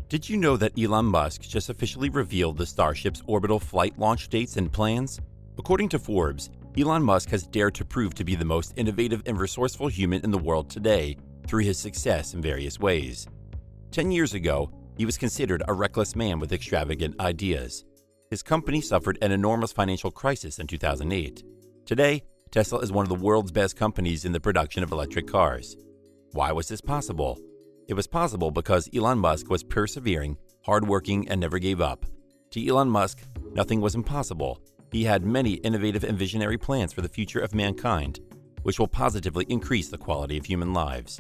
Did you know that Elon Musk just officially revealed the Starship's orbital flight launch dates and plans? According to Forbes, Elon Musk has dared to prove to be the most innovative and resourceful human in the world today through his success in various ways. 10 years ago, he was considered a reckless man with extravagant ideas. His company suffered an enormous financial crisis in 2008. Today, Tesla is one of the world's best companies in the production of electric cars. Why was this possible? It was possible because Elon Musk was persevering, hardworking, and never gave up. To Elon Musk, nothing was impossible. He had many innovative and visionary plans for the future of mankind, which will positively increase the quality of human lives.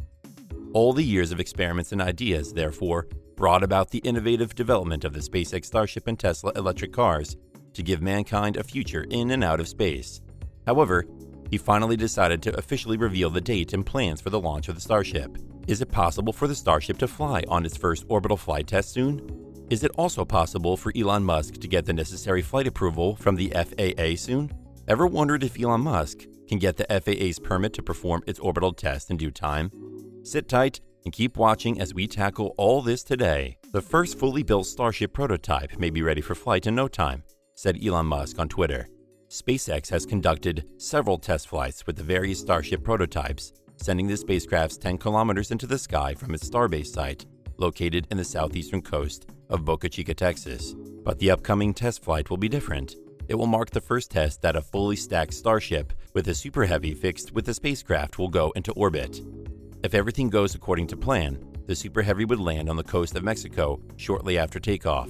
All the years of experiments and ideas, therefore, brought about the innovative development of the SpaceX Starship and Tesla electric cars to give mankind a future in and out of space. However, he finally decided to officially reveal the date and plans for the launch of the Starship. Is it possible for the Starship to fly on its first orbital flight test soon? Is it also possible for Elon Musk to get the necessary flight approval from the FAA soon? Ever wondered if Elon Musk can get the FAA's permit to perform its orbital test in due time? Sit tight and keep watching as we tackle all this today. The first fully built Starship prototype may be ready for flight in no time, said Elon Musk on Twitter. SpaceX has conducted several test flights with the various Starship prototypes, sending the spacecrafts 10 kilometers into the sky from its Starbase site, located in the southeastern coast of Boca Chica, Texas. But the upcoming test flight will be different. It will mark the first test that a fully stacked Starship with a Super Heavy fixed with the spacecraft will go into orbit. If everything goes according to plan, the Super Heavy would land on the coast of Mexico shortly after takeoff.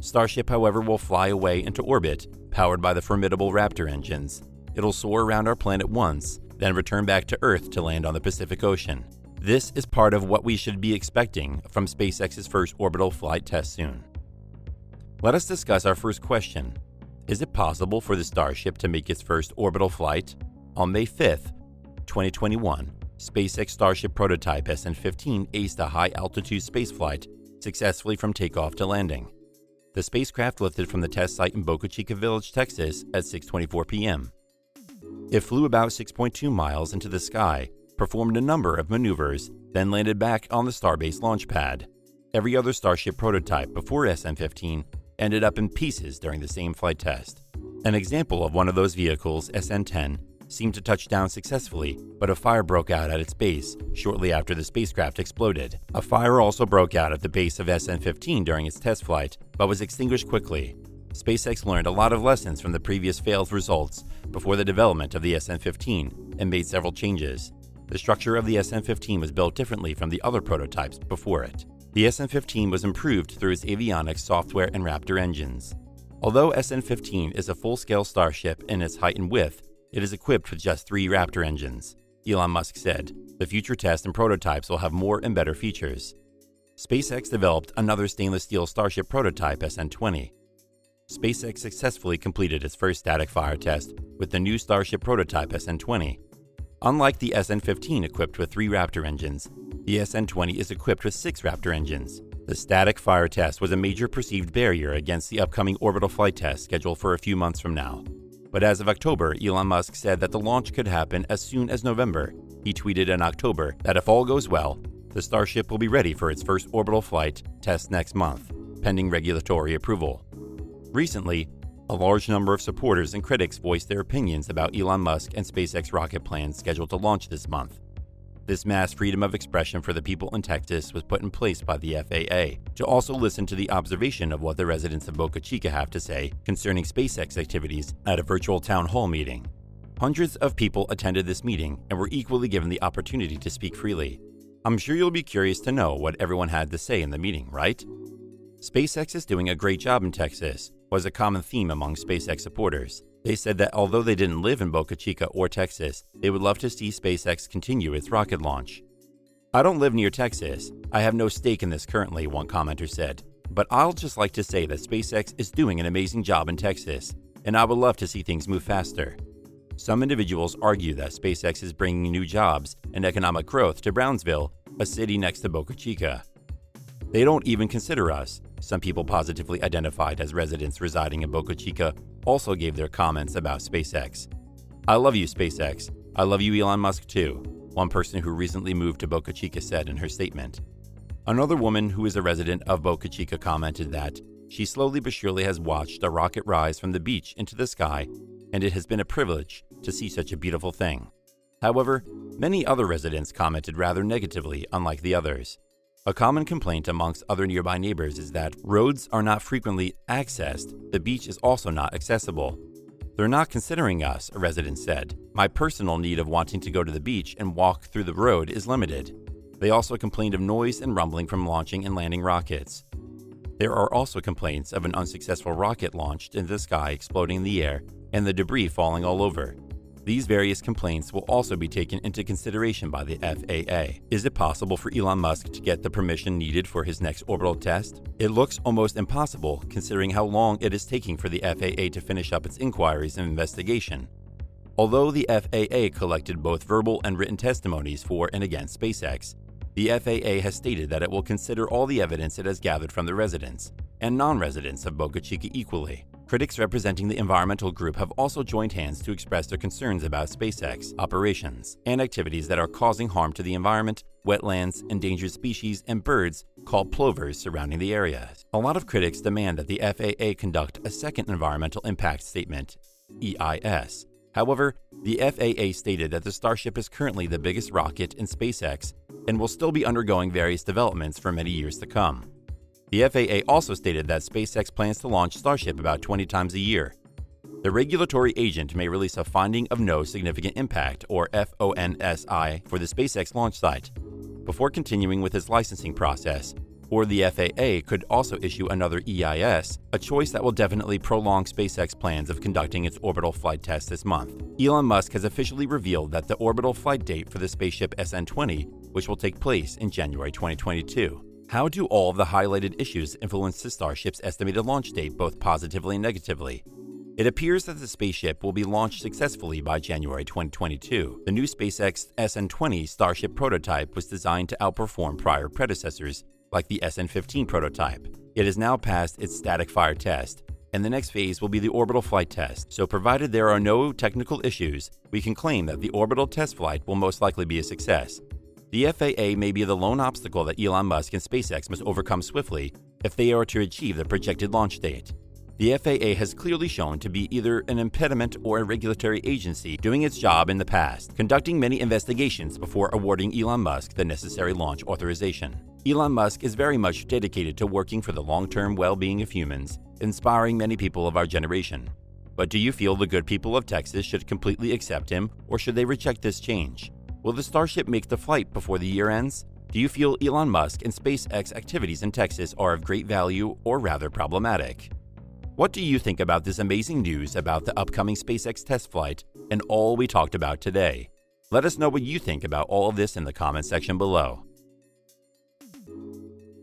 Starship, however, will fly away into orbit, powered by the formidable Raptor engines. It'll soar around our planet once, then return back to Earth to land on the Pacific Ocean. This is part of what we should be expecting from SpaceX's first orbital flight test soon. Let us discuss our first question. Is it possible for the Starship to make its first orbital flight? On May 5th, 2021, SpaceX Starship prototype SN15 aced a high-altitude spaceflight successfully from takeoff to landing. The spacecraft lifted from the test site in Boca Chica Village, Texas at 6:24 p.m. It flew about 6.2 miles into the sky, performed a number of maneuvers, then landed back on the Starbase launch pad. Every other Starship prototype before SN15 ended up in pieces during the same flight test. An example of one of those vehicles, SN10, seemed to touch down successfully, but a fire broke out at its base shortly after the spacecraft exploded. A fire also broke out at the base of SN15 during its test flight, but was extinguished quickly. SpaceX learned a lot of lessons from the previous failed results before the development of the SN15 and made several changes. The structure of the SN15 was built differently from the other prototypes before it. The SN15 was improved through its avionics, software, and Raptor engines. Although SN15 is a full-scale Starship in its height and width, it is equipped with just 3 Raptor engines. Elon Musk said, the future tests and prototypes will have more and better features. SpaceX developed another stainless steel Starship prototype, SN20. SpaceX successfully completed its first static fire test with the new Starship prototype SN20. Unlike the SN15 equipped with 3 Raptor engines, the SN20 is equipped with 6 Raptor engines. The static fire test was a major perceived barrier against the upcoming orbital flight test scheduled for a few months from now. But as of October, Elon Musk said that the launch could happen as soon as November. He tweeted in October that if all goes well, the Starship will be ready for its first orbital flight test next month, pending regulatory approval. Recently, a large number of supporters and critics voiced their opinions about Elon Musk and SpaceX rocket plans scheduled to launch this month. This mass freedom of expression for the people in Texas was put in place by the FAA to also listen to the observation of what the residents of Boca Chica have to say concerning SpaceX activities at a virtual town hall meeting. Hundreds of people attended this meeting and were equally given the opportunity to speak freely. I'm sure you'll be curious to know what everyone had to say in the meeting, right? SpaceX is doing a great job in Texas, was a common theme among SpaceX supporters. They said that although they didn't live in Boca Chica or Texas, they would love to see SpaceX continue its rocket launch. I don't live near Texas. I have no stake in this currently, one commenter said. But I'll just like to say that SpaceX is doing an amazing job in Texas, and I would love to see things move faster. Some individuals argue that SpaceX is bringing new jobs and economic growth to Brownsville, a city next to Boca Chica. They don't even consider us. Some people positively identified as residents residing in Boca Chica also gave their comments about SpaceX. I love you, SpaceX. I love you, Elon Musk, too, one person who recently moved to Boca Chica said in her statement. Another woman who is a resident of Boca Chica commented that she slowly but surely has watched a rocket rise from the beach into the sky, and it has been a privilege to see such a beautiful thing. However, many other residents commented rather negatively, unlike the others. A common complaint amongst other nearby neighbors is that roads are not frequently accessed, the beach is also not accessible. "They're not considering us," a resident said. "My personal need of wanting to go to the beach and walk through the road is limited." They also complained of noise and rumbling from launching and landing rockets. There are also complaints of an unsuccessful rocket launched in the sky exploding in the air and the debris falling all over. These various complaints will also be taken into consideration by the FAA. Is it possible for Elon Musk to get the permission needed for his next orbital test? It looks almost impossible considering how long it is taking for the FAA to finish up its inquiries and investigation. Although the FAA collected both verbal and written testimonies for and against SpaceX, the FAA has stated that it will consider all the evidence it has gathered from the residents and non-residents of Boca Chica equally. Critics representing the environmental group have also joined hands to express their concerns about SpaceX operations and activities that are causing harm to the environment, wetlands, endangered species, and birds called plovers surrounding the area. A lot of critics demand that the FAA conduct a second environmental impact statement, EIS. However, the FAA stated that the Starship is currently the biggest rocket in SpaceX and will still be undergoing various developments for many years to come. The FAA also stated that SpaceX plans to launch Starship about 20 times a year. The regulatory agent may release a Finding of No Significant Impact, or FONSI, for the SpaceX launch site, before continuing with its licensing process, or the FAA could also issue another EIS, a choice that will definitely prolong SpaceX plans of conducting its orbital flight test this month. Elon Musk has officially revealed that the orbital flight date for the spaceship SN20, which will take place in January 2022. How do all of the highlighted issues influence the Starship's estimated launch date both positively and negatively? It appears that the spaceship will be launched successfully by January 2022. The new SpaceX SN20 Starship prototype was designed to outperform prior predecessors, like the SN15 prototype. It has now passed its static fire test, and the next phase will be the orbital flight test. So provided there are no technical issues, we can claim that the orbital test flight will most likely be a success. The FAA may be the lone obstacle that Elon Musk and SpaceX must overcome swiftly if they are to achieve the projected launch date. The FAA has clearly shown to be either an impediment or a regulatory agency doing its job in the past, conducting many investigations before awarding Elon Musk the necessary launch authorization. Elon Musk is very much dedicated to working for the long-term well-being of humans, inspiring many people of our generation. But do you feel the good people of Texas should completely accept him, or should they reject this change? Will the Starship make the flight before the year ends? Do you feel Elon Musk and SpaceX activities in Texas are of great value or rather problematic? What do you think about this amazing news about the upcoming SpaceX test flight and all we talked about today? Let us know what you think about all of this in the comment section below.